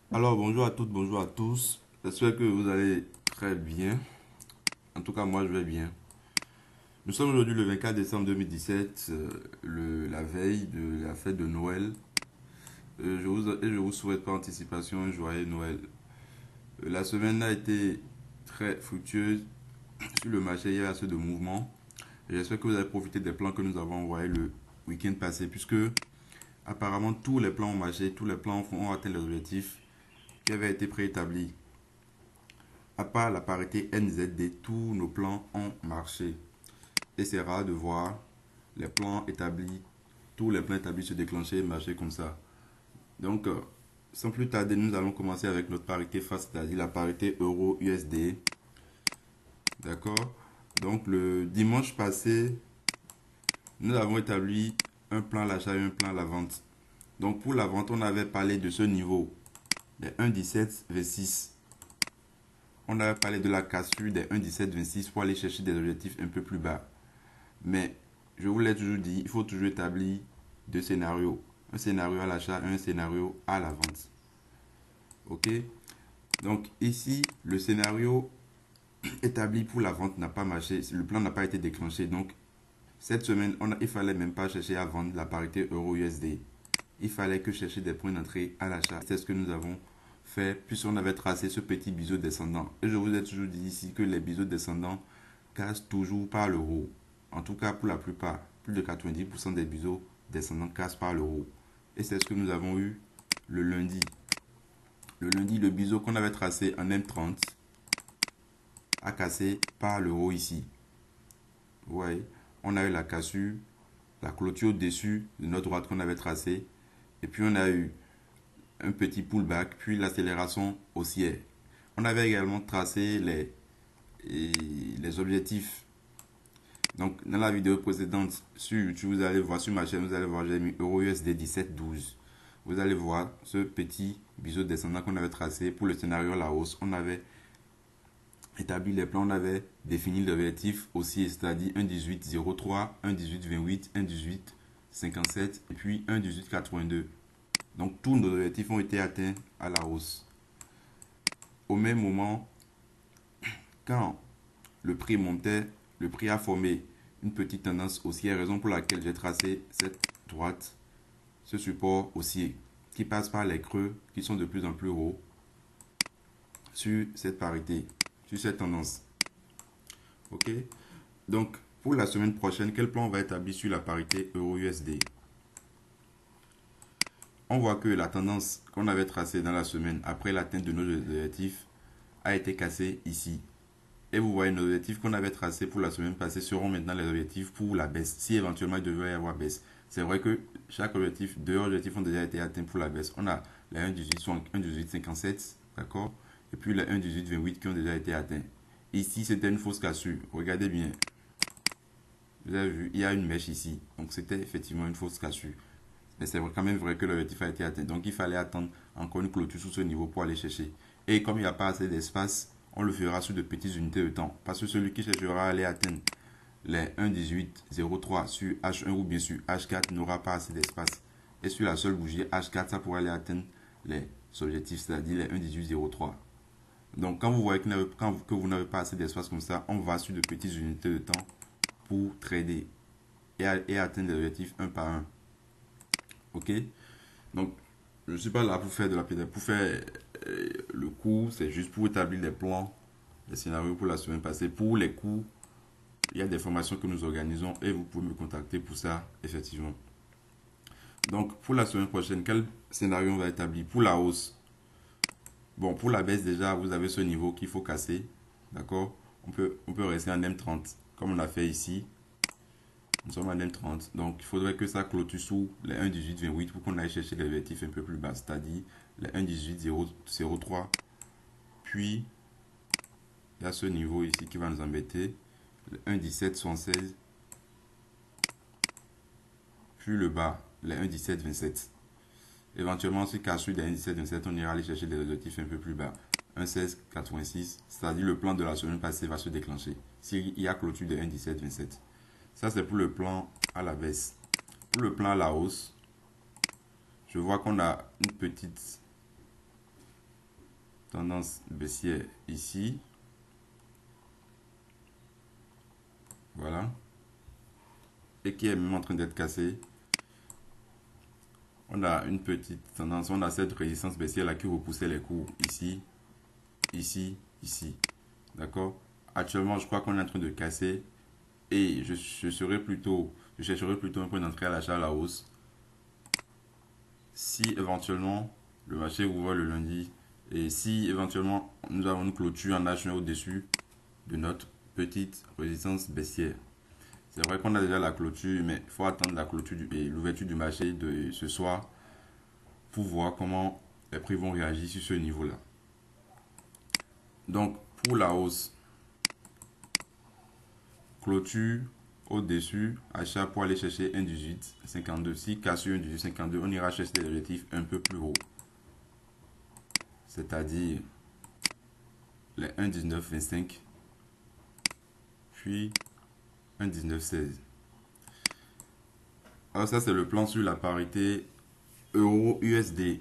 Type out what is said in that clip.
Alors, bonjour à toutes, bonjour à tous. J'espère que vous allez très bien. En tout cas, moi, je vais bien. Nous sommes aujourd'hui le 24 décembre 2017, la veille de la fête de Noël. Je vous souhaite par anticipation un joyeux Noël. La semaine a été très fructueuse sur le marché. Il y a assez de mouvements. J'espère que vous avez profité des plans que nous avons envoyés le week-end passé, puisque apparemment tous les plans ont marché, tous les plans ont atteint les objectifs qui avaient été préétablis. À part la parité NZD, tous nos plans ont marché. Et c'est rare de voir les plans établis, tous les plans établis se déclencher et marcher comme ça. Donc, sans plus tarder, nous allons commencer avec notre parité phare, c'est-à-dire la parité euro-USD. D'accord. Donc, le dimanche passé, nous avons établi un plan à l'achat et un plan à la vente. Donc, pour la vente, on avait parlé de ce niveau, des 1,1726. On avait parlé de la cassure des 1,1726 pour aller chercher des objectifs un peu plus bas. Mais je vous l'ai toujours dit, il faut toujours établir deux scénarios. Un scénario à l'achat et un scénario à la vente. Ok. Donc ici, le scénario établi pour la vente n'a pas marché. Le plan n'a pas été déclenché. Donc cette semaine, il fallait même pas chercher à vendre la parité euro-USD. Il fallait que chercher des points d'entrée à l'achat. C'est ce que nous avons fait puisqu'on avait tracé ce petit biseau descendant. Et je vous ai toujours dit ici que les biseaux descendants cassent toujours par le haut. En tout cas, pour la plupart, plus de 90% des biseaux descendants cassent par le haut. Et c'est ce que nous avons eu le lundi. Le lundi, le biseau qu'on avait tracé en M30 a cassé par le haut ici. Vous voyez, on a eu la cassure, la clôture au-dessus de notre droite qu'on avait tracée. Et puis on a eu un petit pullback, puis l'accélération haussière. On avait également tracé les objectifs. Donc, dans la vidéo précédente sur YouTube, vous allez voir sur ma chaîne, vous allez voir, j'ai mis EURUSD 1712. Vous allez voir ce petit biseau descendant qu'on avait tracé pour le scénario à la hausse. On avait établi les plans, on avait défini l'objectif aussi, c'est-à-dire 1,1803, 1,1828, 1,1857 et puis 1,1882. Donc, tous nos objectifs ont été atteints à la hausse. Au même moment, quand le prix montait, le prix a formé une petite tendance haussière, raison pour laquelle j'ai tracé cette droite, ce support haussier, qui passe par les creux qui sont de plus en plus hauts sur cette parité, sur cette tendance. Ok. Donc, pour la semaine prochaine, quel plan on va établir sur la parité euro-USD? On voit que la tendance qu'on avait tracée dans la semaine après l'atteinte de nos objectifs a été cassée ici. Et vous voyez, nos objectifs qu'on avait tracés pour la semaine passée seront maintenant les objectifs pour la baisse, si éventuellement il devait y avoir baisse. C'est vrai que chaque objectif, deux objectifs ont déjà été atteints pour la baisse. On a les 1,1857, d'accord? Et puis les 1,1828 qui ont déjà été atteints. Ici, c'était une fausse cassure. Regardez bien. Vous avez vu, il y a une mèche ici. Donc c'était effectivement une fausse cassure. Mais c'est quand même vrai que l'objectif a été atteint. Donc il fallait attendre encore une clôture sous ce niveau pour aller chercher. Et comme il n'y a pas assez d'espace, on le fera sur de petites unités de temps. Parce que celui qui cherchera à aller atteindre les 1,1803 sur H1 ou bien sur H4 n'aura pas assez d'espace. Et sur la seule bougie H4, ça pourra aller atteindre les objectifs, c'est-à-dire les 1,1803. Donc quand vous voyez que vous n'avez pas assez d'espace comme ça, on va sur de petites unités de temps pour trader et atteindre les objectifs un par un. Ok. Donc, je ne suis pas là pour faire de la pédagogie, pour faire le cours, c'est juste pour établir les plans, les scénarios pour la semaine passée. Pour les cours, il y a des formations que nous organisons et vous pouvez me contacter pour ça, effectivement. Donc, pour la semaine prochaine, quel scénario on va établir? Pour la hausse, bon, pour la baisse, déjà, vous avez ce niveau qu'il faut casser. D'accord. On peut rester en M30, comme on a fait ici. Nous sommes en M30, donc il faudrait que ça clôture sous les 1,1828 pour qu'on aille chercher les objectifs un peu plus bas, c'est-à-dire les 1,1803. Puis, il y a ce niveau ici qui va nous embêter, le 1,1776. Puis le bas, les 1,1727. Éventuellement, si cassure des 1,1727, on ira aller chercher des objectifs un peu plus bas. 1,1686, c'est-à-dire le plan de la semaine passée va se déclencher s'il y a clôture de 1,1727. Ça, c'est pour le plan à la baisse. Pour le plan à la hausse, je vois qu'on a une petite tendance baissière ici. Voilà. Et qui est même en train d'être cassée. On a une petite tendance, on a cette résistance baissière là qui repoussait les cours ici, ici, ici. D'accord? Actuellement, je crois qu'on est en train de casser et je chercherai plutôt un point d'entrée à l'achat à la hausse. Si éventuellement le marché ouvre le lundi et si éventuellement nous avons une clôture en achat au-dessus de notre petite résistance baissière. C'est vrai qu'on a déjà la clôture, mais il faut attendre la clôture et l'ouverture du marché de ce soir pour voir comment les prix vont réagir sur ce niveau-là. Donc, pour la hausse, clôture au-dessus, achat pour aller chercher 1,1852. Si casse sur 1,1852, on ira chercher des objectifs un peu plus hauts. C'est-à-dire les 1,1925 puis 1,1916. Alors ça, c'est le plan sur la parité euro-USD.